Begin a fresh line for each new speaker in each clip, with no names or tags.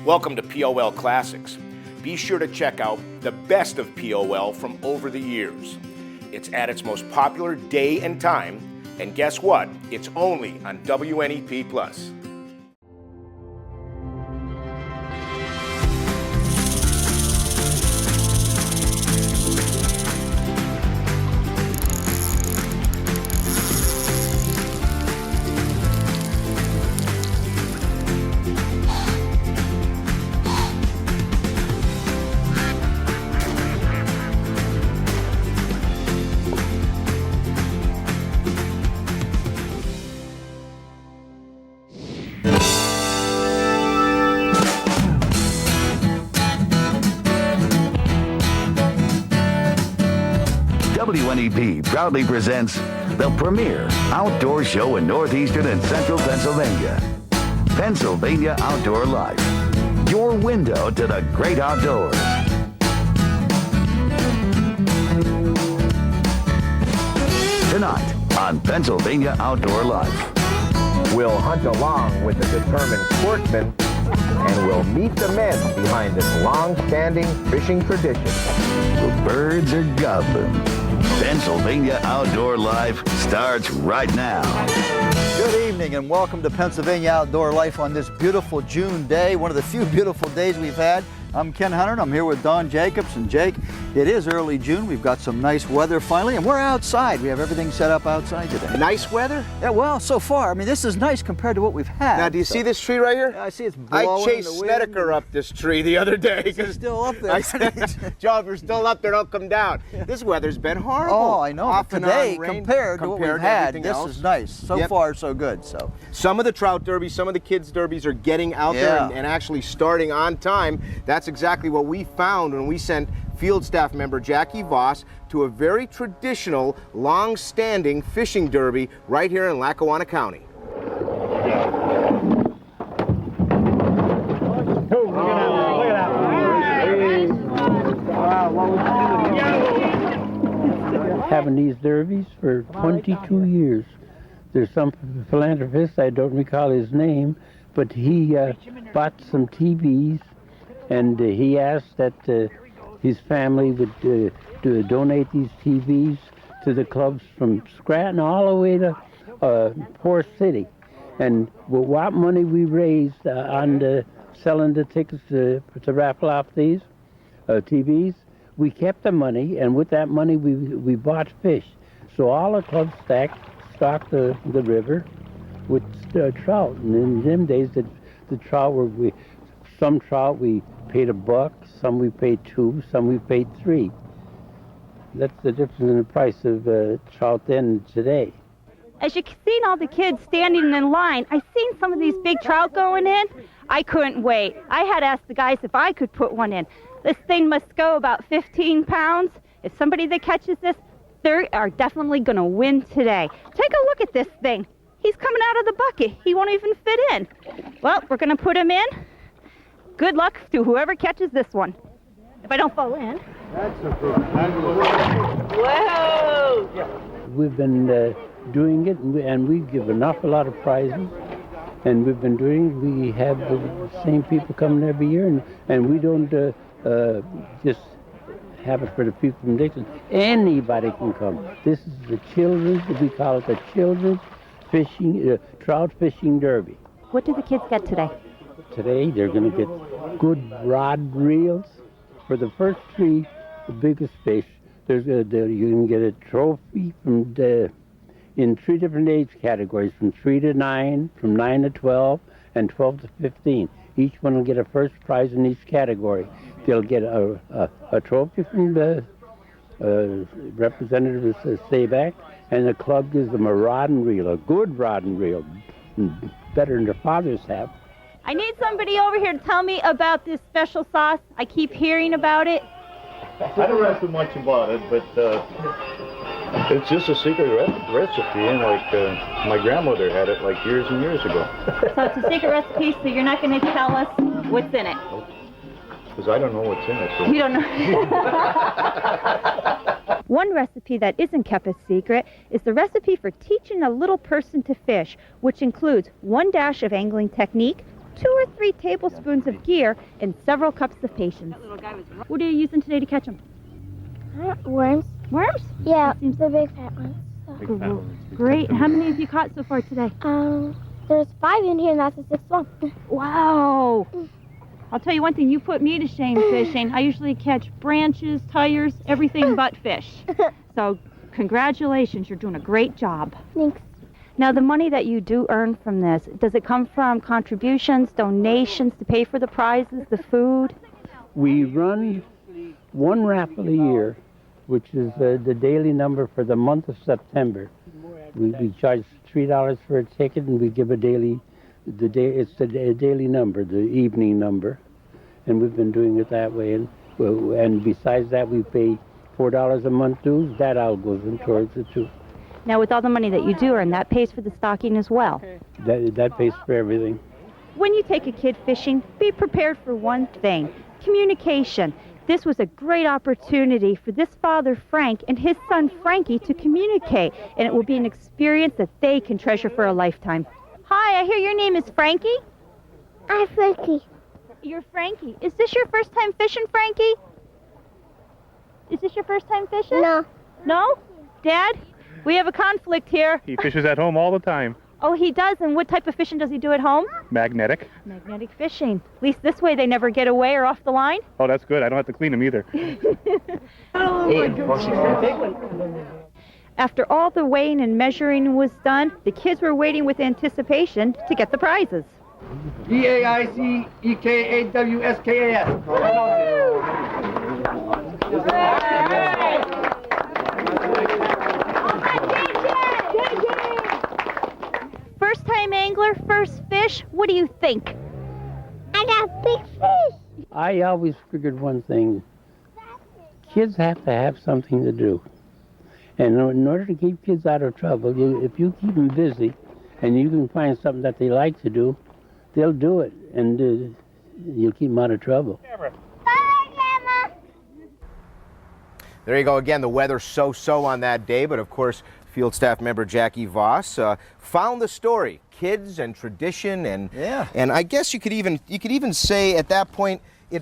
Welcome to POL Classics. Be sure to check out the best of POL from over the years. It's at its most popular day and time, and guess what? It's only on WNEP+.
WNEP proudly presents the premier outdoor show in northeastern and central Pennsylvania. Pennsylvania Outdoor Life, your window to the great outdoors. Tonight on Pennsylvania Outdoor Life.
We'll hunt along with the determined sportsman, and we'll meet the men behind this long-standing fishing tradition.
The birds are gobbling. Pennsylvania Outdoor Life starts right now.
Good evening and welcome to Pennsylvania Outdoor Life on this beautiful June day, one of the few beautiful days we've had. I'm Ken Hunter and I'm here with Don Jacobs. And Jake, it is early June. We've got some nice weather finally and we're outside. We have everything set up outside today.
Nice weather?
Yeah, well, so far. I mean, this is nice compared to what we've had.
Now, do you see this tree right here?
Yeah, I see it's blowing.
I chased Snedeker up this tree the other day.
It's still up there.
I said, Joe, if you're still up there, don't come down. This weather's been horrible.
Oh, I know.
Off
But
and
today,
on rain,
compared to what we've had,
everything
this
else.
is nice. So far, so good. So
some of the trout derbies, some of the kids derbies are getting out there and actually starting on time. That's exactly what we found when we sent field staff member Jackie Voss to a very traditional, long-standing fishing derby right here in Lackawanna County.
Having these derbies for 22 years. There's some philanthropist, I don't recall his name, but he bought some TVs and he asked that his family would donate these TVs to the clubs from Scranton all the way to Forest City. And with what money we raised on selling the tickets to raffle off these TVs, we kept the money, and with that money we bought fish. So all the clubs stocked the river with trout. And in them days, the trout were, some trout we paid $1, some we paid $2, some we paid $3. That's the difference in the price of trout then and today.
As you've seen all the kids standing in line, I've seen some of these big trout going in. I couldn't wait. I had asked the guys if I could put one in. This thing must go about 15 pounds. If somebody that catches this, they are definitely going to win today. Take a look at this thing. He's coming out of the bucket. He won't even fit in. Well, we're going to put him in. Good luck to whoever catches this one. If I don't fall in. Whoa!
We've been doing it, and we give an awful lot of prizes. And we've been doing it. We have the same people coming every year, and we don't just have it for the people from Dixon. Anybody can come. This is the children's, we call it the Children's Fishing, Trout Fishing Derby.
What do the kids get today?
Today they're going to get good rod reels. For the first three, the biggest fish, you can get a trophy from in 3 different age categories, from 3 to 9, from 9 to 12, and 12 to 15. Each one will get a first prize in each category. They'll get a trophy from the representative of Stayback, and the club gives them a rod and reel, a good rod and reel, better than their fathers have.
I need somebody over here to tell me about this special sauce. I keep hearing about it.
I don't know too much about it, but it's just a secret recipe, and like my grandmother had it like years and years ago.
So it's a secret recipe, so you're not going to tell us what's in it?
Because I don't know what's in it. So.
You don't know. One recipe that isn't kept a secret is the recipe for teaching a little person to fish, which includes 1 dash of angling technique, 2 or 3 tablespoons of gear, and several cups of patience. What are you using today to catch them?
Worms.
Worms?
Yeah, the big fat ones. So.
Great. How many have you caught so far today?
There's 5 in here, and that's the 6th one.
Wow. I'll tell you one thing, you put me to shame fishing. I usually catch branches, tires, everything but fish. So congratulations, you're doing a great job.
Thanks.
Now the money that you do earn from this, does it come from contributions, donations to pay for the prizes, the food?
We run one raffle a year, which is the daily number for the month of September. We charge $3 for a ticket, and we give a daily, it's the daily number, the evening number, and we've been doing it that way. And besides that, we pay $4 a month dues. That all goes in towards it too.
Now with all the money that you do earn, that pays for the stocking as well.
That pays for everything.
When you take a kid fishing, be prepared for one thing: communication. This was a great opportunity for this father, Frank, and his son, Frankie, to communicate, and it will be an experience that they can treasure for a lifetime. Hi, I hear your name is Frankie?
I'm Frankie.
You're Frankie. Is this your first time fishing, Frankie? Is this your first time fishing?
No.
No? Dad, we have a conflict here.
He fishes at home all the time.
Oh, he does? And what type of fishing does he do at home?
Magnetic.
Magnetic fishing. At least this way they never get away or off the line.
Oh, that's good. I don't have to clean them either.
After all the weighing and measuring was done, the kids were waiting with anticipation to get the prizes. First time angler, first fish, what do you think?
I got big fish.
I always figured one thing: kids have to have something to do. And in order to keep kids out of trouble, if you keep them busy and you can find something that they like to do, they'll do it, and you'll keep them out of trouble.
There you go again. The weather so-so on that day, but of course, field staff member Jackie Voss found the story, kids and tradition, and I guess you could even say at that point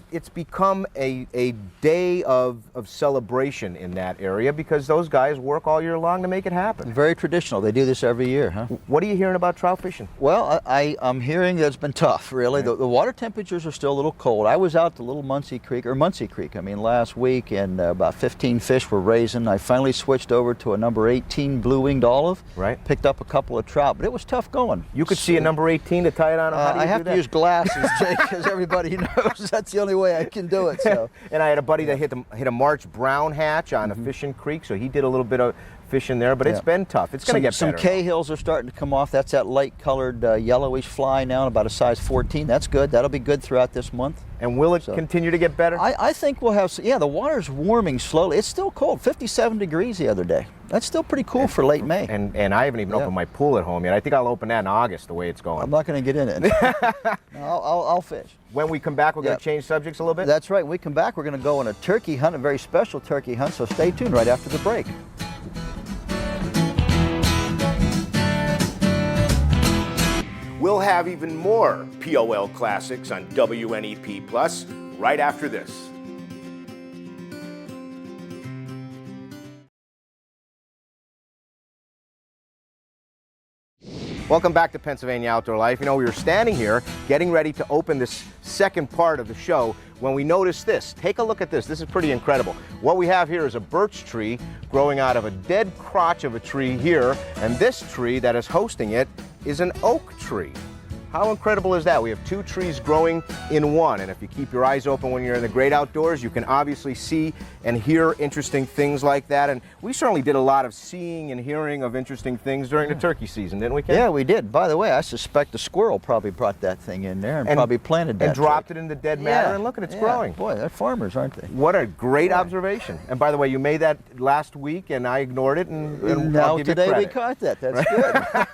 it's become a day of celebration in that area, because those guys work all year long to make it happen.
Very traditional. They do this every year, huh?
What are you hearing about trout fishing?
Well, I'm hearing that it's been tough, really. The water temperatures are still a little cold. I was out to Little Muncie Creek, last week, and about 15 fish were raising. I finally switched over to a number 18 blue-winged olive.
Right.
Picked up a couple of trout, but it was tough going.
You could see a number 18 to tie it on. How do you
I have to use glasses, Jake, because everybody knows that's the only way I can do it. So.
And I had a buddy that hit a March brown hatch on a fishing creek, so he did a little bit of fishing there, but it's been tough. It's going to get better.
Some Cahills are starting to come off. That's that light-colored yellowish fly now, about a size 14. That's good. That'll be good throughout this month.
And will it continue to get better?
I think we'll have, the water's warming slowly. It's still cold, 57 degrees the other day. That's still pretty cool for late May.
And I haven't even opened my pool at home yet. I think I'll open that in August, the way it's going.
I'm not going to get in it. I'll fish.
When we come back, we're going to change subjects a little bit?
That's right. When we come back, we're going to go on a turkey hunt, a very special turkey hunt, so stay tuned right after the break.
We'll have even more POL Classics on WNEP Plus right after this.
Welcome back to Pennsylvania Outdoor Life. You know, we were standing here getting ready to open this second part of the show when we noticed this. Take a look at this. This is pretty incredible. What we have here is a birch tree growing out of a dead crotch of a tree here, and this tree that is hosting it is an oak tree. How incredible is that? We have two trees growing in one, and if you keep your eyes open when you're in the great outdoors, you can obviously see and hear interesting things like that. And we certainly did a lot of seeing and hearing of interesting things during the turkey season, didn't we, Ken?
Yeah, we did. By the way, I suspect a squirrel probably brought that thing in there and probably planted that.
And dropped it in the dead matter, and look at it's growing.
Boy, they're farmers, aren't they?
What a great observation. And by the way, you made that last week, and I ignored it, and
now
I'll give you
today we
credit.
caught that. That's good.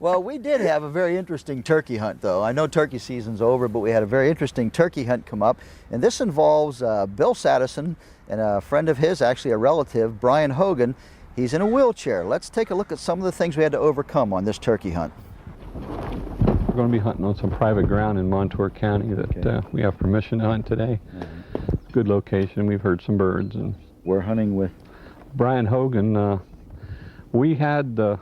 Well, we did have a very interesting turkey hunt, though. I know turkey season's over, but we had a very interesting turkey hunt come up, and this involves Bill Sadison and a friend of his, actually a relative, Brian Hogan. He's in a wheelchair. Let's take a look at some of the things we had to overcome on this turkey hunt.
we're going to be hunting on some private ground in Montour County that we have permission to hunt today. Good location. We've heard some birds. And
we're hunting with
Brian Hogan. We had the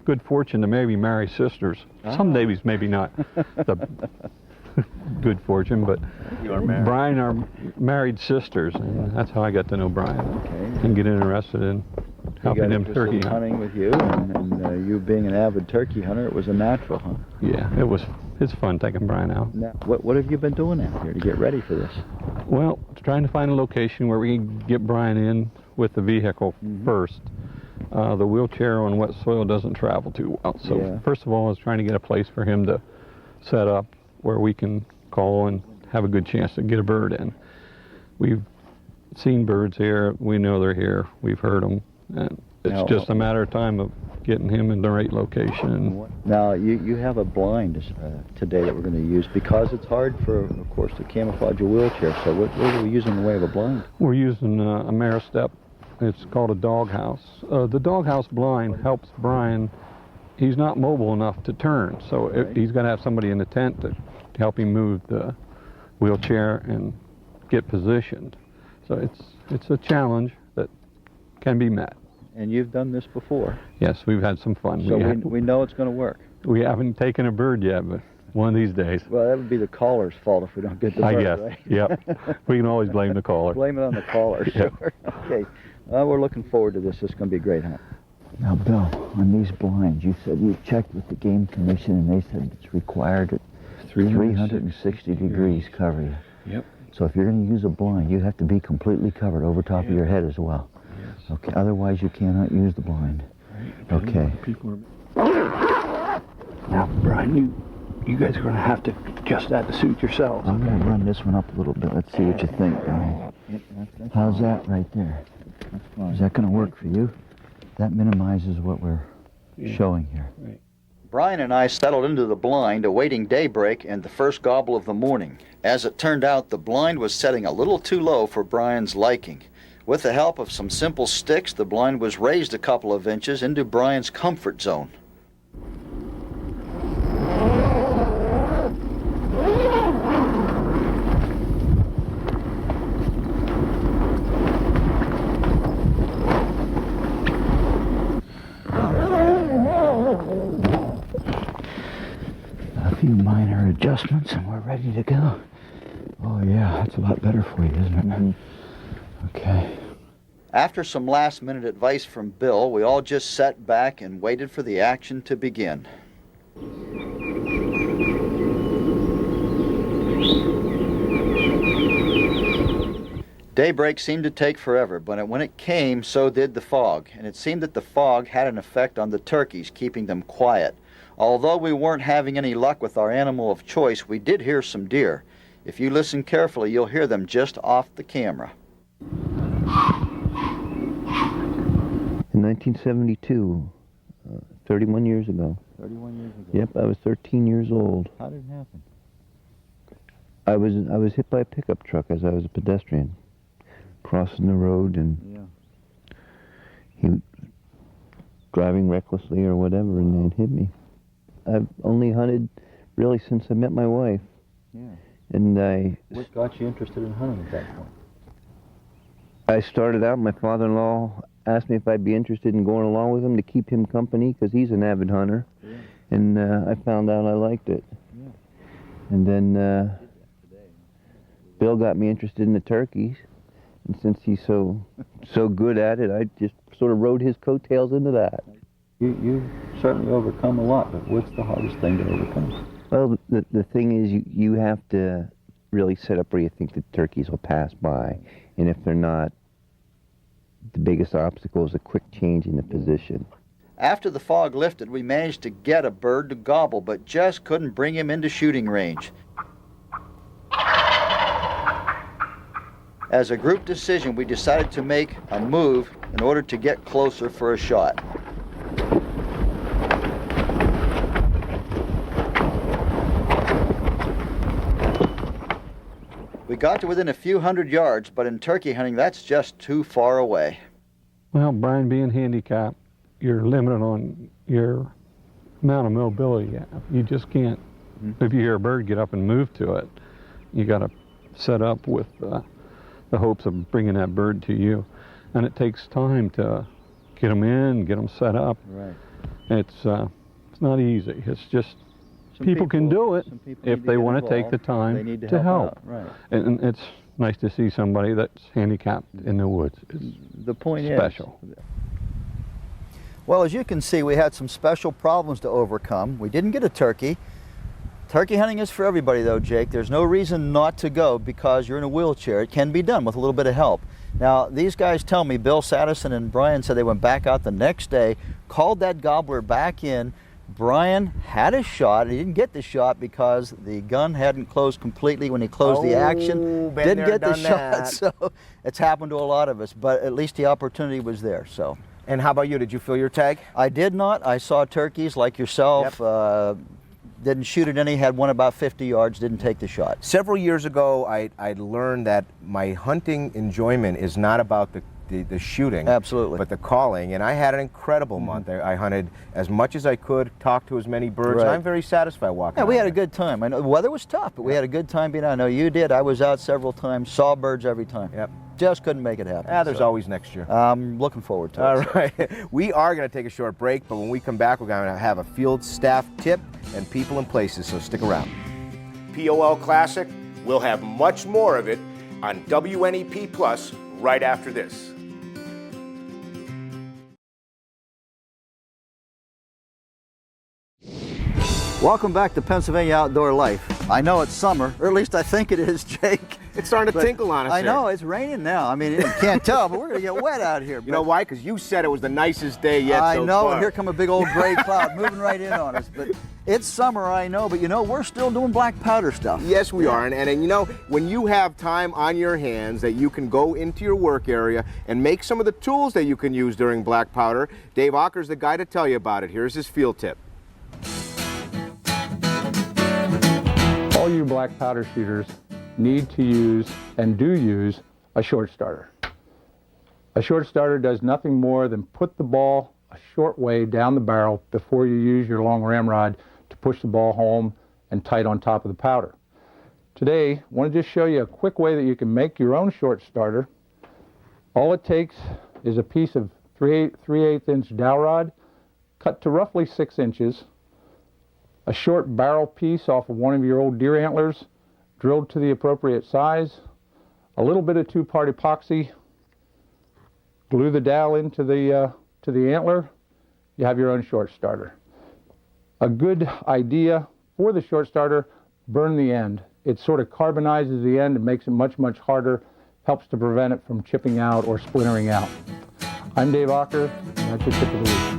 good fortune to maybe marry sisters. Some days maybe not the good fortune, but Brian are married sisters, and that's how I got to know Brian and get interested in helping him turkey hunt.
Hunting with you, and you being an avid turkey hunter, it was a natural hunt.
Yeah, it's fun taking Brian out.
Now, what have you been doing out here to get ready for this?
Well, trying to find a location where we can get Brian in with the vehicle first. The wheelchair on wet soil doesn't travel too well. So first of all, I was trying to get a place for him to set up where we can call and have a good chance to get a bird in. We've seen birds here. We know they're here. We've heard them. And it's just a matter of time of getting him in the right location.
Now, you have a blind today that we're going to use because it's hard for, of course, to camouflage a wheelchair. So what are we using in the way of a blind?
We're using a Ameristep. It's called a doghouse. The doghouse blind helps Brian. He's not mobile enough to turn, so he's got to have somebody in the tent to help him move the wheelchair and get positioned. So it's a challenge that can be met.
And you've done this before?
Yes, we've had some fun.
So we know it's going to work?
We haven't taken a bird yet, but one of these days.
Well, that would be the caller's fault if we don't get the bird,
I guess,
right?
Yep. We can always blame the caller.
Blame it on the caller, sure. Okay. We're looking forward to this. This is going to be a great hunt. Now, Bill, on these blinds, you said you checked with the Game Commission and they said it's required at 360 degrees cover you.
Yep.
So if you're going to use a blind, you have to be completely covered over top of your head as well.
Yes.
Okay. Otherwise, you cannot use the blind.
Right.
Okay.
Now, Brian, you guys are going to have to adjust that to suit yourselves.
I'm going to run this one up a little bit. Let's see what you think, Brian. How's that right there? Is that going to work for you? That minimizes what we're showing here.
Right.
Brian and I settled into the blind, awaiting daybreak and the first gobble of the morning. As it turned out, the blind was setting a little too low for Brian's liking. With the help of some simple sticks, the blind was raised a couple of inches into Brian's comfort zone. A few minor adjustments and we're ready to go. Oh yeah, that's a lot better for you, isn't it? Okay. After some last-minute advice from Bill, we all just sat back and waited for the action to begin. Daybreak seemed to take forever, but when it came, so did the fog, and it seemed that the fog had an effect on the turkeys, keeping them quiet. Although we weren't having any luck with our animal of choice, we did hear some deer. If you listen carefully, you'll hear them just off the camera.
In 1972, 31 years ago.
31 years ago?
Yep, I was 13 years old.
How did it happen?
I was hit by a pickup truck as I was a pedestrian, crossing the road, and he was driving recklessly or whatever, and it hit me. I've only hunted really since I met my wife.
Yeah.
And
What got you interested in hunting at that point?
I started out, my father-in-law asked me if I'd be interested in going along with him to keep him company, because he's an avid hunter. Yeah. And I found out I liked it. Yeah. And then Bill got me interested in the turkeys. And since he's so good at it, I just sort of rode his coattails into that.
You certainly overcome a lot, but what's the hardest thing to overcome?
Well, the thing is you have to really set up where you think the turkeys will pass by. And if they're not, the biggest obstacle is a quick change in the position.
After the fog lifted, we managed to get a bird to gobble, but just couldn't bring him into shooting range. As a group decision, we decided to make a move in order to get closer for a shot. We got to within a few hundred yards, but in turkey hunting, that's just too far away.
Well, Brian, being handicapped, you're limited on your amount of mobility you have. You just can't If you hear a bird, get up and move to it. You got to set up with the hopes of bringing that bird to you. And it takes time to get them in, get them set up.
Right.
It's not easy. It's just people can do it if they want to take the time to help.
Right.
And it's nice to see somebody that's handicapped in the woods. It's
the point
special.
Well, as you can see, we had some special problems to overcome. We didn't get a turkey. Turkey hunting is for everybody though, Jake. There's no reason not to go because you're in a wheelchair. It can be done with a little bit of help. Now, these guys tell me, Bill Saddison and Brian said they went back out the next day, called that gobbler back in. Brian had a shot. He didn't get the shot because the gun hadn't closed completely when he closed the action. Didn't get the shot, so it's happened to a lot of us, but at least the opportunity was there. So.
And how about you? Did you fill your tag?
I did not. I saw turkeys like yourself.
Yep.
Didn't shoot at any, had one about 50 yards, didn't take the shot.
Several years ago, I learned that my hunting enjoyment is not about the shooting.
Absolutely.
But the calling, and I had an incredible month. I hunted as much as I could, talked to as many birds,
Right.
and I'm very satisfied walking
Yeah, we
out
had a
there.
good time. I know the weather was tough, but we had a good time being out. I know you did. I was out several times, saw birds every time.
Yep.
Just couldn't make it happen.
There's always next year.
I'm looking forward to it.
All right. We are going to take a short break, but when we come back, we're going to have a field staff tip and people and places, so stick around.
POL Classic, we'll have much more of it on WNEP Plus right after this.
Welcome back to Pennsylvania Outdoor Life. I know it's summer, or at least I think it is, Jake.
It's starting to tinkle on us
I
here.
know, it's raining now. I mean, you can't tell, but we're going to get wet out here.
You know why? Because you said it was the nicest day yet
I
so
know,
far.
and here come a big old gray cloud moving right in on us. But it's summer, I know, but you know, we're still doing black powder stuff.
Yes, we are. And you know, when you have time on your hands that you can go into your work area and make some of the tools that you can use during black powder, Dave Ocker's the guy to tell you about it. Here's his field tip.
All you black powder shooters need to use and do use a short starter. A short starter does nothing more than put the ball a short way down the barrel before you use your long ramrod to push the ball home and tight on top of the powder. Today, I want to just show you a quick way that you can make your own short starter. All it takes is a piece of 3/8 inch dowel rod cut to roughly 6 inches, a short barrel piece off of one of your old deer antlers, drilled to the appropriate size, a little bit of 2-part epoxy, glue the dowel into the antler, you have your own short starter. A good idea for the short starter, burn the end. It sort of carbonizes the end and makes it much, much harder, helps to prevent it from chipping out or splintering out. I'm Dave Ocker, and that's your tip of the week.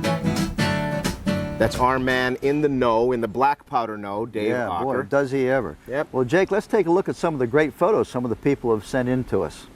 That's our man in the know, in the black powder know, Dave
Yeah,
Ocker.
boy, does he ever.
Yep.
Well, Jake, let's take a look at some of the great photos some of the people have sent in to us.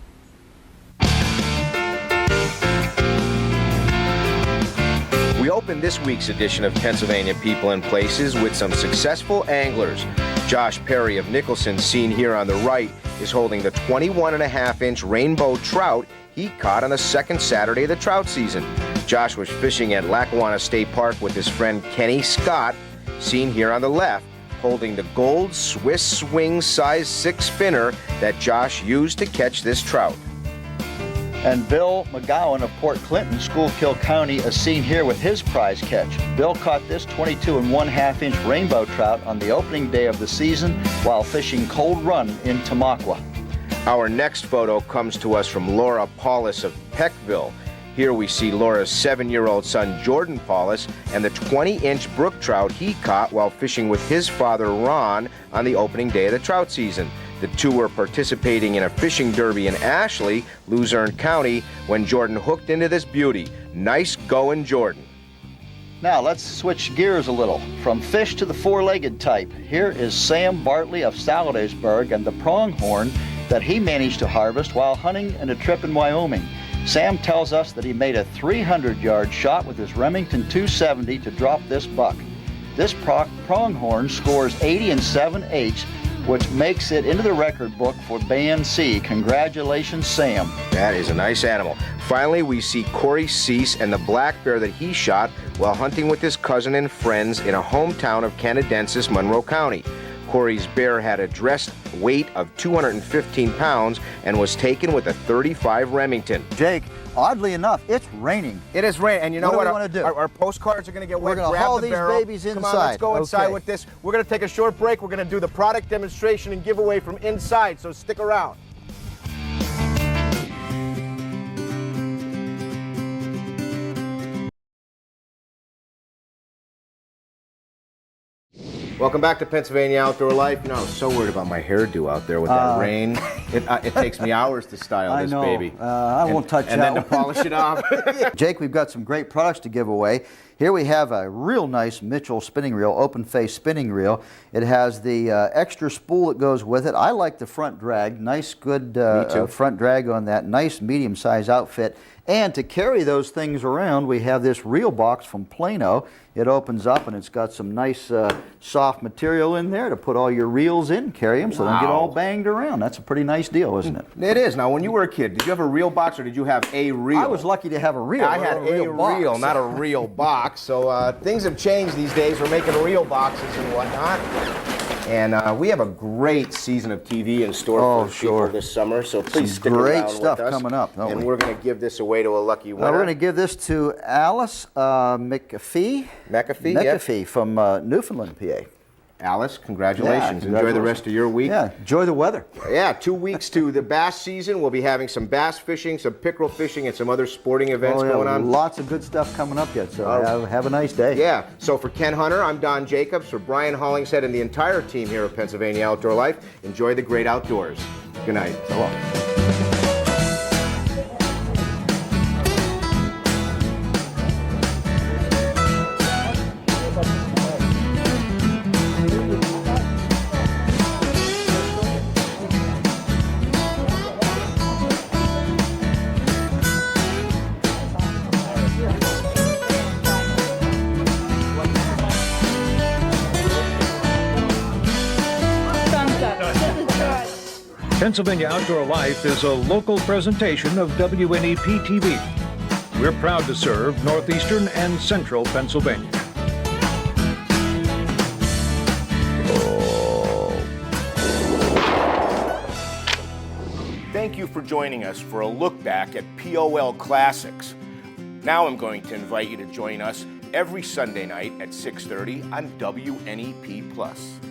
We opened this week's edition of Pennsylvania People and Places with some successful anglers. Josh Perry of Nicholson, seen here on the right, is holding the 21.5-inch rainbow trout he caught on the second Saturday of the trout season. Josh was fishing at Lackawanna State Park with his friend Kenny Scott, seen here on the left, holding the gold Swiss swing size 6 spinner that Josh used to catch this trout.
And Bill McGowan of Port Clinton, Schuylkill County, is seen here with his prize catch. Bill caught this 22.5-inch rainbow trout on the opening day of the season while fishing Cold Run in Tamaqua.
Our next photo comes to us from Laura Paulus of Peckville. Here we see Laura's 7-year-old son Jordan Paulus and the 20-inch brook trout he caught while fishing with his father Ron on the opening day of the trout season. The two were participating in a fishing derby in Ashley, Luzerne County, when Jordan hooked into this beauty. Nice going, Jordan.
Now let's switch gears a little from fish to the 4-legged type. Here is Sam Bartley of Salladasburg and the pronghorn that he managed to harvest while hunting in a trip in Wyoming. Sam tells us that he made a 300-yard shot with his Remington 270 to drop this buck. This pronghorn scores 80 7/8 which makes it into the record book for Band C. Congratulations, Sam.
That is a nice animal. Finally, we see Corey Cease and the black bear that he shot while hunting with his cousin and friends in a hometown of Canadensis, Monroe County. Corey's bear had a dressed weight of 215 pounds and was taken with a 35 Remington.
Jake, oddly enough, it's raining.
It is raining, and you know what?
What do we want to do?
Our postcards are going to get wet.
We're going to haul these babies inside.
Come on, let's go inside
Okay.
with this. We're going to take a short break. We're going to do the product demonstration and giveaway from inside, so stick around. Welcome back to Pennsylvania Outdoor Life. You know, I was so worried about my hairdo out there with that rain. It takes me hours to style this baby.
I won't touch
and
that
then to polish it off.
Jake, we've got some great products to give away. Here we have a real nice Mitchell spinning reel, open face spinning reel. It has the extra spool that goes with it. I like the front drag. Nice, good front drag on that. Nice medium size outfit. And to carry those things around, we have this reel box from Plano. It opens up and it's got some nice soft material in there to put all your reels in, carry them so they don't get all banged around. That's a pretty nice deal, isn't it?
It is. Now, when you were a kid, did you have a reel box or did you have a reel?
I was lucky to have a reel.
I had a reel, not a real box. So things have changed these days. We're making reel boxes and whatnot. And we have a great season of TV in store for people this summer, so please stick around with us.
Great stuff coming up, don't
and
we?
we're going to give this away to a lucky winner.
We're going to give this to Alice McAfee from Newfoundland, PA.
Alice, congratulations. Enjoy the rest of your week.
Yeah, enjoy the weather.
Yeah, 2 weeks to the bass season. We'll be having some bass fishing, some pickerel fishing, and some other sporting events going on.
Lots of good stuff coming up yet, so have a nice day.
Yeah, so for Ken Hunter, I'm Don Jacobs. For Brian Hollingshead and the entire team here at Pennsylvania Outdoor Life, enjoy the great outdoors. Good night.
So long.
Pennsylvania Outdoor Life is a local presentation of WNEP TV. We're proud to serve northeastern and central Pennsylvania.
Thank you for joining us for a look back at POL Classics. Now I'm going to invite you to join us every Sunday night at 6:30 on WNEP+.